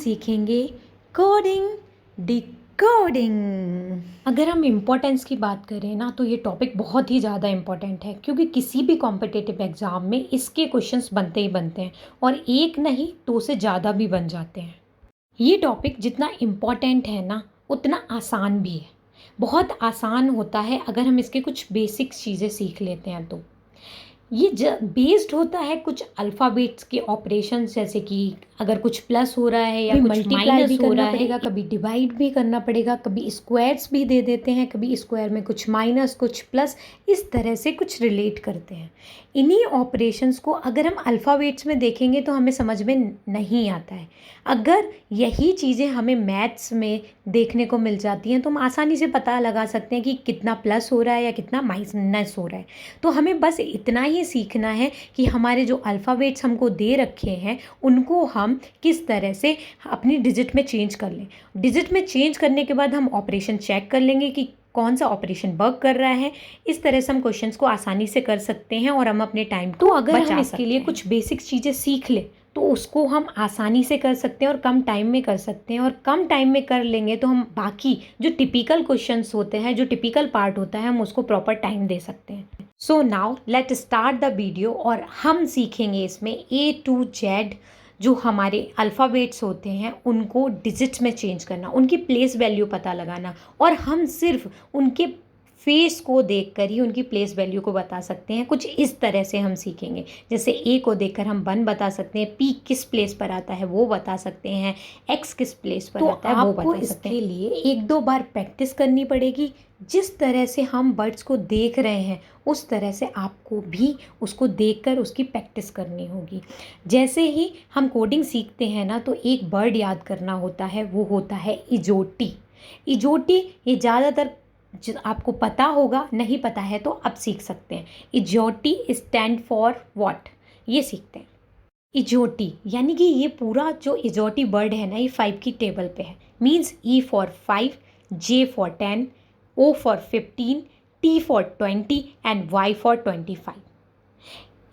सीखेंगे coding decoding. अगर हम इम्पोर्टेंस की बात करें ना, तो ये टॉपिक बहुत ही ज़्यादा इम्पोर्टेंट है, क्योंकि किसी भी कॉम्पिटिटिव एग्ज़ाम में इसके क्वेश्चंस बनते ही बनते हैं, और एक नहीं 2 से ज़्यादा भी बन जाते हैं। ये टॉपिक जितना इम्पोर्टेंट है ना, उतना आसान भी है। बहुत आसान होता है अगर हम इसके कुछ बेसिक चीज़ें सीख लेते हैं तो। ये बेस्ड होता है कुछ अल्फ़ाबेट्स के ऑपरेशंस, जैसे कि अगर कुछ प्लस हो रहा है या कुछ मल्टीप्लाई भी करना पड़ेगा, कभी डिवाइड भी करना पड़ेगा, कभी स्क्वायर्स भी दे देते हैं, कभी स्क्वायर में कुछ माइनस कुछ प्लस, इस तरह से कुछ रिलेट करते हैं। इन्हीं ऑपरेशंस को अगर हम अल्फ़ाबेट्स में देखेंगे तो हमें समझ में नहीं आता है। अगर यही चीज़ें हमें मैथ्स में देखने को मिल जाती हैं तो हम आसानी से पता लगा सकते हैं कि कितना प्लस हो रहा है या कितना माइनस हो रहा है। तो हमें बस इतना ही सीखना है कि हमारे जो अल्फ़ाबेट्स हमको दे रखे हैं उनको हम किस तरह से अपनी डिजिट में चेंज कर लें। डिजिट में चेंज करने के बाद हम ऑपरेशन चेक कर लेंगे कि कौन सा ऑपरेशन वर्क कर रहा है। इस तरह से हम क्वेश्चंस को आसानी से कर सकते हैं और हम अपने टाइम को अगर हम इसके लिए कुछ बेसिक चीज़ें सीख लें तो उसको हम आसानी से कर सकते हैं और कम टाइम में कर सकते हैं। और कम टाइम में कर लेंगे तो हम बाकी जो टिपिकल क्वेश्चंस होते हैं, जो टिपिकल पार्ट होता है, हम उसको प्रॉपर टाइम दे सकते हैं। So now let start the video. और हम सीखेंगे इसमें A to Z जो हमारे अल्फ़ाबेट्स होते हैं उनको डिजिट्स में चेंज करना, उनकी प्लेस वैल्यू पता लगाना, और हम सिर्फ उनके फेस को देखकर ही उनकी प्लेस वैल्यू को बता सकते हैं। कुछ इस तरह से हम सीखेंगे, जैसे A को देखकर हम 1 बता सकते हैं, P किस प्लेस पर आता है वो बता सकते हैं, X किस प्लेस पर आता है वो बता सकते हैं। इसके लिए 1-2 बार प्रैक्टिस करनी पड़ेगी। जिस तरह से हम बर्ड्स को देख रहे हैं उस तरह से आपको भी उसको देखकर उसकी प्रैक्टिस करनी होगी। जैसे ही हम कोडिंग सीखते हैं ना, तो एक बर्ड याद करना होता है, वो होता है इजोटी। इजोटी ये ज़्यादातर आपको पता होगा, नहीं पता है तो अब सीख सकते हैं। इजोटी स्टैंड फॉर व्हाट, ये सीखते हैं। इजोटी यानी कि ये पूरा जो इजोटी बर्ड है ना, ये 5 की टेबल पे है। Means E for 5, J for 10, O for 15, T for 20 and Y for 25।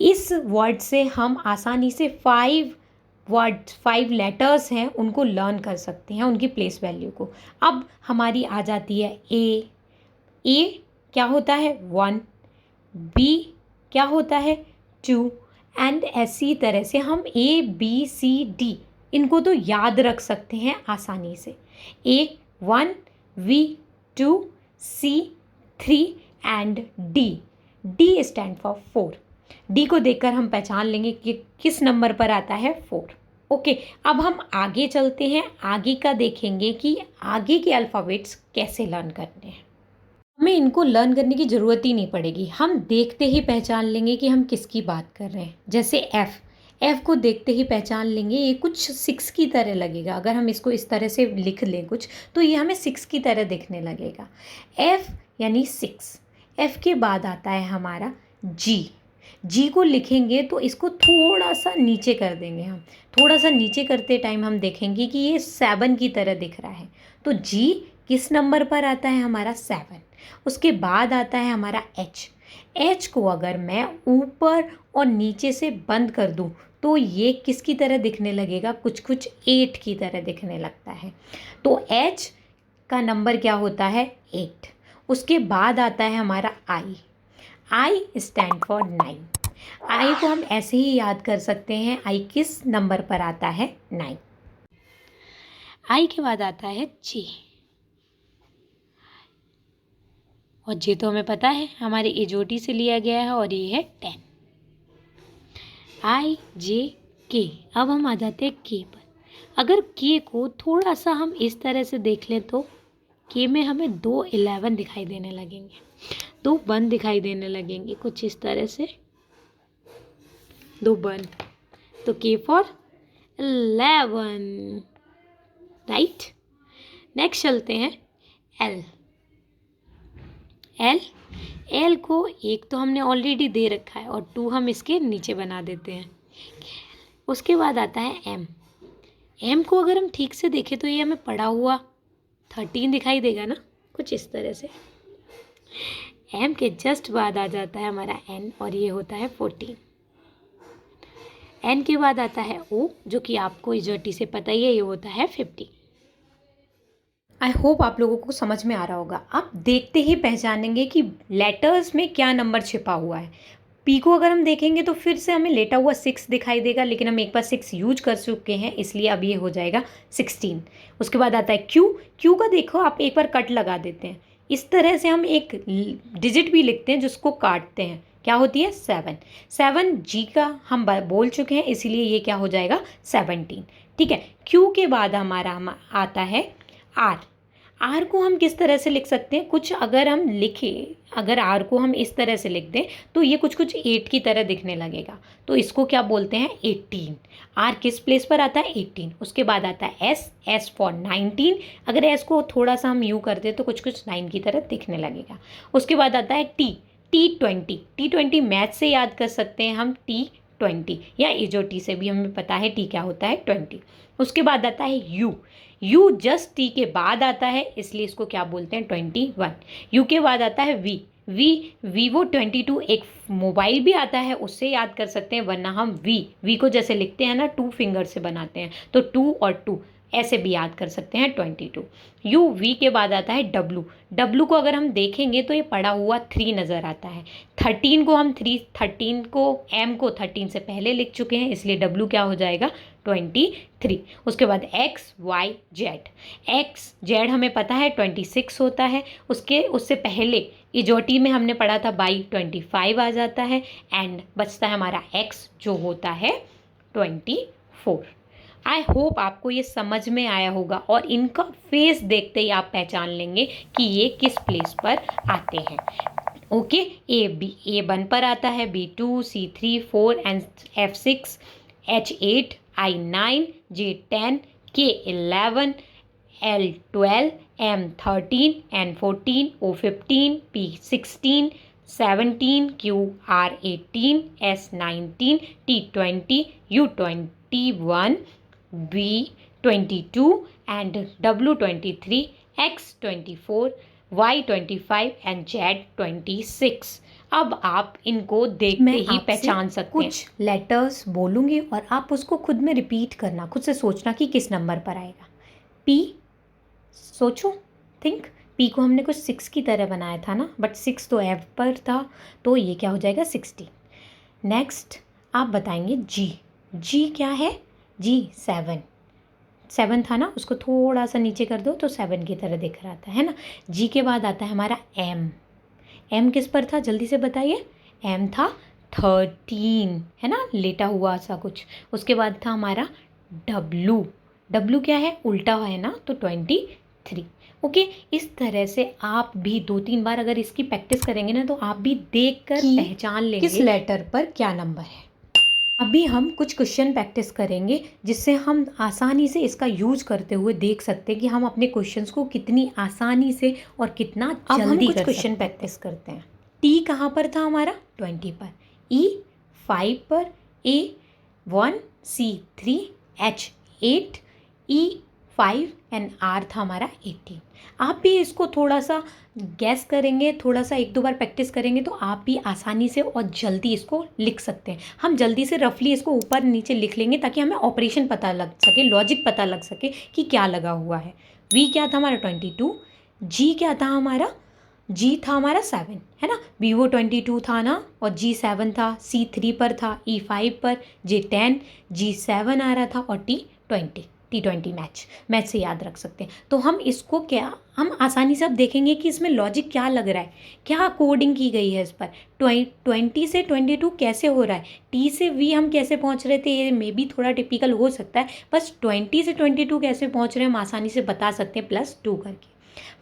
इस वर्ड से हम आसानी से 5 लेटर्स हैं उनको लर्न कर सकते हैं, उनकी प्लेस वैल्यू को। अब हमारी आ जाती है ए क्या होता है 1, B क्या होता है 2, एंड ऐसी तरह से हम ABCD इनको तो याद रख सकते हैं आसानी से। A1, V2, C3 and D stand for 4। D को देखकर हम पहचान लेंगे कि किस नंबर पर आता है 4। ओके, अब हम आगे चलते हैं। आगे का देखेंगे कि आगे के अल्फ़ाबेट्स कैसे लर्न करने हैं। हमें इनको लर्न करने की ज़रूरत ही नहीं पड़ेगी, हम देखते ही पहचान लेंगे कि हम किसकी बात कर रहे हैं। जैसे एफ़ को देखते ही पहचान लेंगे, ये कुछ 6 की तरह लगेगा। अगर हम इसको इस तरह से लिख लें कुछ, तो ये हमें 6 की तरह दिखने लगेगा। एफ़ यानी 6। एफ़ के बाद आता है हमारा जी को लिखेंगे तो इसको थोड़ा सा नीचे कर देंगे हम। थोड़ा सा नीचे करते टाइम हम देखेंगे कि ये 7 की तरह दिख रहा है। तो जी किस नंबर पर आता है हमारा 7। उसके बाद आता है हमारा एच को अगर मैं ऊपर और नीचे से बंद कर दूं तो ये किसकी तरह दिखने लगेगा, कुछ 8 की तरह दिखने लगता है। तो एच का नंबर क्या होता है 8। उसके बाद आता है हमारा आई स्टैंड फॉर 9। आई को हम ऐसे ही याद कर सकते हैं, आई किस नंबर पर आता है 9। आई के बाद आता है जे, और जे तो हमें पता है हमारे इजोटी से लिया गया है और ये है 10। IJK। अब हम आ जाते हैं के पर। अगर के को थोड़ा सा हम इस तरह से देख लें तो के में हमें 2 11 दिखाई देने लगेंगे, 2 1 दिखाई देने लगेंगे, कुछ इस तरह से 2 1। तो के फॉर 11, राइट। नेक्स्ट चलते हैं एल को 1 तो हमने ऑलरेडी दे रखा है और 2 हम इसके नीचे बना देते हैं। उसके बाद आता है एम को अगर हम ठीक से देखें तो ये हमें पड़ा हुआ 13 दिखाई देगा ना, कुछ इस तरह से। एम के जस्ट बाद आ जाता है हमारा एन और ये होता है 14। एन के बाद आता है ओ, जो कि आपको इजोटी से पता ही है, ये होता है 50। आई होप आप लोगों को समझ में आ रहा होगा। आप देखते ही पहचानेंगे कि लेटर्स में क्या नंबर छिपा हुआ है। पी को अगर हम देखेंगे तो फिर से हमें लेटा हुआ 6 दिखाई देगा, लेकिन हम एक बार 6 यूज कर चुके हैं, इसलिए अब ये हो जाएगा 16। उसके बाद आता है क्यू। क्यू का देखो आप एक बार कट लगा देते हैं, इस तरह से हम एक डिजिट भी लिखते हैं जिसको काटते हैं, क्या होती है 7। 7 जी का हम बोल चुके हैं, इसीलिए ये क्या हो जाएगा 17। ठीक है, क्यू के बाद हमारा आता है आर। आर को हम किस तरह से लिख सकते हैं, कुछ अगर हम लिखें, अगर आर को हम इस तरह से लिख दें तो ये कुछ कुछ 8 की तरह दिखने लगेगा, तो इसको क्या बोलते हैं 18। आर किस प्लेस पर आता है 18। उसके बाद आता है एस। S for 19। अगर एस को थोड़ा सा हम यूँ कर दें तो कुछ कुछ 9 की तरह दिखने लगेगा। उसके बाद आता है टी। T20। T20 मैथ से याद कर सकते हैं हम, T20 या इजोटी से भी हमें पता है टी क्या होता है 20। उसके बाद आता है यू। यू जस्ट टी के बाद आता है, इसलिए इसको क्या बोलते हैं 21। यू के बाद आता है वी। वीवो 22 एक मोबाइल भी आता है, उससे याद कर सकते हैं, वरना हम वी को जैसे लिखते हैं ना 2 फिंगर से बनाते हैं, तो 2 और 2 ऐसे भी याद कर सकते हैं 22। यू वी के बाद आता है डब्लू। डब्लू को अगर हम देखेंगे तो ये पड़ा हुआ 3 नज़र आता है। 13 को हम 13 को एम को 13 से पहले लिख चुके हैं, इसलिए डब्लू क्या हो जाएगा 23। उसके बाद X Y Z. X Z हमें पता है 26 होता है, उससे पहले इजोटी में हमने पढ़ा था बाई 25 आ जाता है, एंड बचता है हमारा एक्स जो होता है 24। आई होप आपको ये समझ में आया होगा, और इनका फेस देखते ही आप पहचान लेंगे कि ये किस प्लेस पर आते हैं। ओके, A1 पर आता है, B2, C3, 4 and F6, H8, I9, J10, K11, L12, M13, N14, O15, P16, 17, QR18, S19, T20, U21, B22 and W23, X24, Y25 and Z26। अब आप इनको देखते ही पहचान सकते हैं। कुछ लेटर्स बोलूँगी और आप उसको खुद में रिपीट करना, खुद से सोचना कि किस नंबर पर आएगा। पी, सोचो, थिंक। पी को हमने कुछ 6 की तरह बनाया था ना, बट 6 तो एफ पर था, तो ये क्या हो जाएगा 16। नेक्स्ट आप बताएंगे जी। जी क्या है, जी 7 था ना, उसको थोड़ा सा नीचे कर दो तो 7 की तरह दिख रहा था, है ना। जी के बाद आता है हमारा एम। एम किस पर था जल्दी से बताइए, एम था 13, है ना, लेटा हुआ सा कुछ। उसके बाद था हमारा डब्लू। डब्लू क्या है, उल्टा है ना, तो 23। ओके, इस तरह से आप भी 2-3 बार अगर इसकी प्रैक्टिस करेंगे ना, तो आप भी देखकर पहचान लेंगे किस लेटर पर क्या नंबर है। अभी हम कुछ क्वेश्चन प्रैक्टिस करेंगे, जिससे हम आसानी से इसका यूज करते हुए देख सकते हैं कि हम अपने क्वेश्चंस को कितनी आसानी से और कितना जल्दी हम कुछ क्वेश्चन प्रैक्टिस करते हैं। टी कहाँ पर था हमारा 20 पर, ई 5 पर, A1, C3, H8, E5 and are था हमारा 18। आप भी इसको थोड़ा सा गैस करेंगे, थोड़ा सा 1-2 बार प्रैक्टिस करेंगे, तो आप भी आसानी से और जल्दी इसको लिख सकते हैं। हम जल्दी से रफली इसको ऊपर नीचे लिख लेंगे ताकि हमें ऑपरेशन पता लग सके, लॉजिक पता लग सके कि क्या लगा हुआ है। वी क्या था हमारा 22। जी क्या था हमारा, जी था हमारा 7, है ना। Vivo 22 था ना, और G7 था, C3 पर था, E5 पर, J10, G7 आ रहा था, और T20 मैच से याद रख सकते हैं। तो हम इसको क्या, हम आसानी से अब देखेंगे कि इसमें लॉजिक क्या लग रहा है, क्या कोडिंग की गई है इस पर। 20 से 22 कैसे हो रहा है, टी से वी हम कैसे पहुंच रहे थे, ये मे भी थोड़ा टिपिकल हो सकता है, बस 20 से 22 कैसे पहुंच रहे हैं हम आसानी से बता सकते हैं, +2 करके।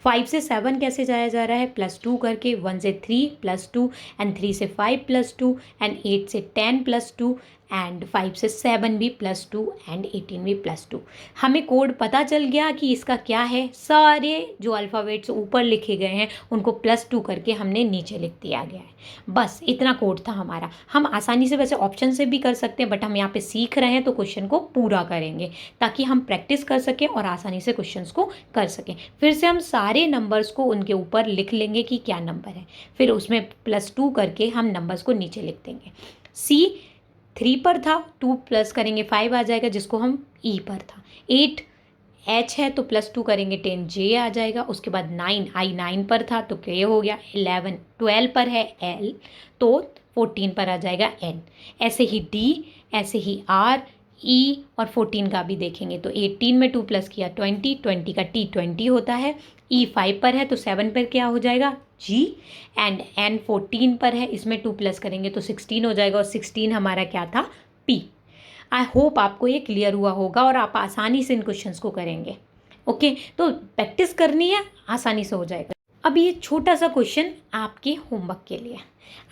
5 से 7 कैसे जाया जा रहा है, +2 करके। 1 से 3 +2, एंड 3 से 5 +2, एंड 8 से 10 +2, एंड 5 से 7 भी +2, एंड 18 भी +2। हमें कोड पता चल गया कि इसका क्या है। सारे जो अल्फ़ाबेट्स ऊपर लिखे गए हैं उनको +2 करके हमने नीचे लिख दिया गया है। बस इतना कोड था हमारा। हम आसानी से वैसे ऑप्शन से भी कर सकते हैं, बट हम यहाँ पे सीख रहे हैं तो क्वेश्चन को पूरा करेंगे ताकि हम प्रैक्टिस कर सकें और आसानी से क्वेश्चन को कर सकें। फिर से हम सारे नंबर्स को उनके ऊपर लिख लेंगे कि क्या नंबर है, फिर उसमें +2 करके हम नंबर्स को नीचे लिख देंगे। सी 3 पर था, 2 प्लस करेंगे 5 आ जाएगा जिसको हम ई पर था। 8 एच है तो +2 करेंगे 10 जे आ जाएगा। उसके बाद 9 आई 9 पर था तो के हो गया। 11 12 पर है एल तो 14 पर आ जाएगा एन। ऐसे ही डी, ऐसे ही आर, ई और 14 का भी देखेंगे तो 18 में 2 प्लस किया 20, 20 का टी 20 होता है। ई 5 पर है तो 7 पर क्या हो जाएगा जी, एंड एन 14 पर है, इसमें 2 प्लस करेंगे तो 16 हो जाएगा और 16 हमारा क्या था पी। आई होप आपको ये क्लियर हुआ होगा और आप आसानी से इन क्वेश्चंस को करेंगे। ओके, तो प्रैक्टिस करनी है, आसानी से हो जाएगा। अब ये छोटा सा क्वेश्चन आपके होमवर्क के लिए,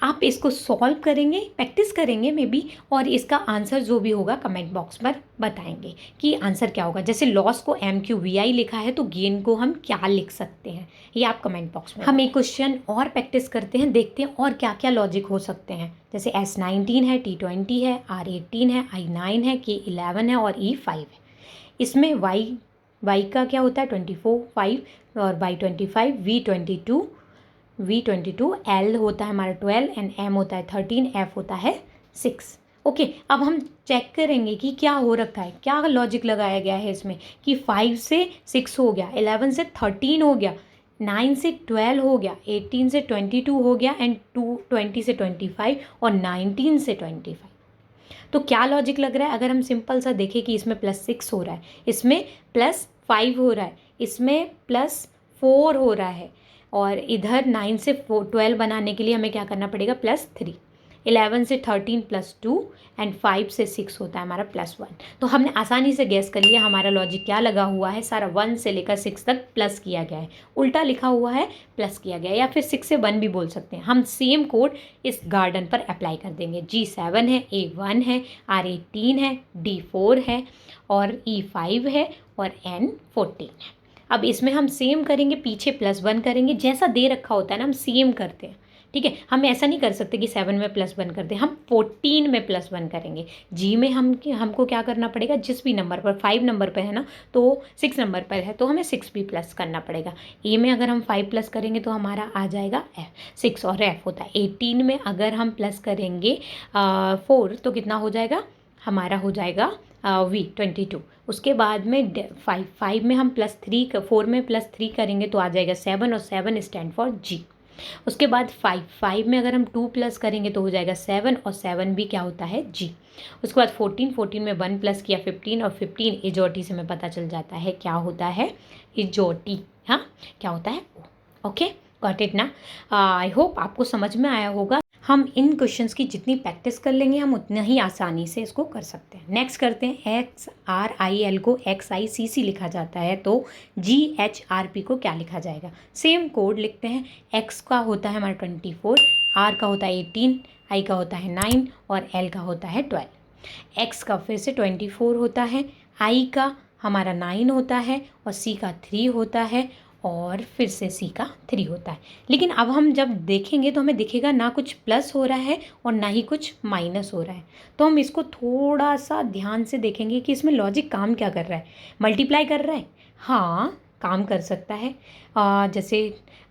आप इसको सॉल्व करेंगे, प्रैक्टिस करेंगे मे बी, और इसका आंसर जो भी होगा कमेंट बॉक्स पर बताएंगे कि आंसर क्या होगा। जैसे लॉस को MQVI लिखा है तो गेन को हम क्या लिख सकते हैं, ये आप कमेंट बॉक्स में। हम एक क्वेश्चन और प्रैक्टिस करते हैं, देखते हैं और क्या क्या लॉजिक हो सकते हैं। जैसे S19 है, T20 है, R18 है, I9 है, K11 है और E5 है। इसमें y का क्या होता है 24, 5 और y25, V22, L होता है हमारा 12 एंड M होता है 13, F होता है 6। ओके, अब हम चेक करेंगे कि क्या हो रखा है, क्या लॉजिक लगाया गया है इसमें कि 5 से 6 हो गया, 11 से 13 हो गया, 9 से 12 हो गया, 18 से 22 हो गया एंड 20 से 25 और 19 से 25। तो क्या लॉजिक लग रहा है? अगर हम सिंपल सा देखें कि इसमें +6 हो रहा है, इसमें +5 हो रहा है, इसमें +4 हो रहा है और इधर 9 से 12 बनाने के लिए हमें क्या करना पड़ेगा +3, 11 से 13 +2 एंड 5 से 6 होता है हमारा +1। तो हमने आसानी से गैस कर लिया हमारा लॉजिक क्या लगा हुआ है, सारा 1 से लेकर 6 तक प्लस किया गया है, उल्टा लिखा हुआ है प्लस किया गया है, या फिर 6 से 1 भी बोल सकते हैं। हम सेम कोड इस गार्डन पर अप्लाई कर देंगे। G7 है, A1 है, R18 है, D4 है और E5 है और N14 है। अब इसमें हम सेम करेंगे, पीछे +1 करेंगे, जैसा दे रखा होता है ना हम सेम करते हैं। ठीक है, हम ऐसा नहीं कर सकते कि 7 में +1 कर दें, हम 14 में +1 करेंगे। जी में हमको क्या करना पड़ेगा, जिस भी नंबर पर 5 नंबर पर है ना तो 6 नंबर पर है तो हमें 6 भी प्लस करना पड़ेगा। ए में अगर हम 5 प्लस करेंगे तो हमारा आ जाएगा 6 और F होता है। 18 में अगर हम प्लस करेंगे 4 तो कितना हो जाएगा, हमारा हो जाएगा V22। उसके बाद में 5 में हम +3, 4 में +3 करेंगे तो आ जाएगा 7 और 7 स्टैंड फॉर G। उसके बाद 5 में अगर हम 2 प्लस करेंगे तो हो जाएगा 7 और 7 भी क्या होता है G। उसके बाद 14 में 1 प्लस किया 15 और 15 इजोटी से हमें पता चल जाता है क्या होता है इजोटी, हाँ क्या होता है ओके, गॉट इट ना। आई होप आपको समझ में आया होगा। हम इन क्वेश्चंस की जितनी प्रैक्टिस कर लेंगे हम उतना ही आसानी से इसको कर सकते हैं। नेक्स्ट करते हैं, XRIL को XICC लिखा जाता है तो GHRP को क्या लिखा जाएगा। सेम कोड लिखते हैं। X का होता है हमारा 24, R का होता है 18, I का होता है 9 और L का होता है 12। X का फिर से 24 होता है, I का हमारा 9 होता है और C का 3 होता है और फिर से C का 3 होता है। लेकिन अब हम जब देखेंगे तो हमें दिखेगा ना कुछ प्लस हो रहा है और ना ही कुछ माइनस हो रहा है। तो हम इसको थोड़ा सा ध्यान से देखेंगे कि इसमें लॉजिक काम क्या कर रहा है। मल्टीप्लाई कर रहा है, हाँ काम कर सकता है। जैसे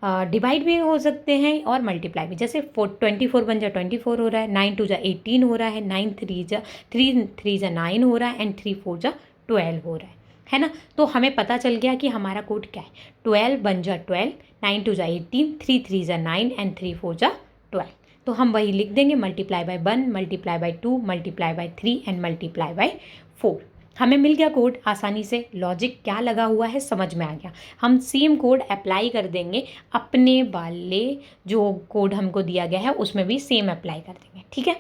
डिवाइड भी हो सकते हैं और मल्टीप्लाई भी। जैसे 24 बन जा 24 हो रहा है, 9 2 जा 18 हो रहा है, 9 3 जा 9 हो रहा है एंड 3 4 जा 12 हो रहा है ना। तो हमें पता चल गया कि हमारा कोड क्या है। 12 बन जा 12, 9 2 जा 18, 3 3 जा 9 एंड 3 4 जा 12। तो हम वही लिख देंगे, multiply by 1, multiply by 2, multiply by 3 and multiply by 4। हमें मिल गया कोड आसानी से। लॉजिक क्या लगा हुआ है समझ में आ गया। हम सेम कोड अप्लाई कर देंगे अपने वाले जो कोड हमको दिया गया है उसमें भी सेम अप्लाई कर देंगे। ठीक है,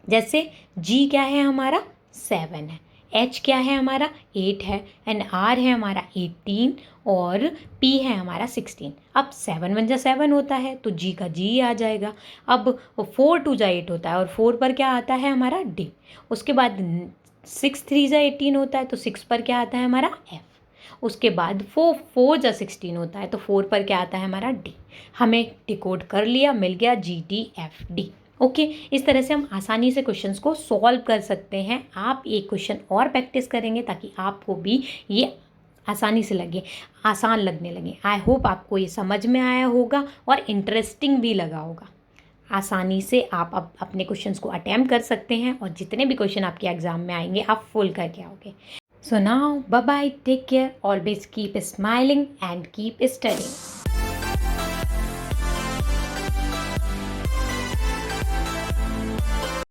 जैसे G क्या है हमारा 7 है, H क्या है हमारा 8 है एंड R है हमारा 18 और P है हमारा 16। अब 7 1 जा 7 होता है तो G का G आ जाएगा। अब 4 2 जा 8 होता है और 4 पर क्या आता है हमारा D। उसके बाद 6 3 जा 18 होता है तो 6 पर क्या आता है हमारा F। उसके बाद 4 4 जा 16 होता है तो 4 पर क्या आता है हमारा D। हमें डिकोड कर लिया, मिल गया GDFD। ओके, इस तरह से हम आसानी से क्वेश्चंस को सॉल्व कर सकते हैं। आप एक क्वेश्चन और प्रैक्टिस करेंगे ताकि आपको भी ये आसानी से लगे, आसान लगने लगे। आई होप आपको ये समझ में आया होगा और इंटरेस्टिंग भी लगा होगा। आसानी से आप अपने क्वेश्चंस को अटेम्प्ट कर सकते हैं और जितने भी क्वेश्चन आपके एग्ज़ाम में आएंगे आप फुल करके आओगे। So now bye bye, take care, always keep smiling and keep studying.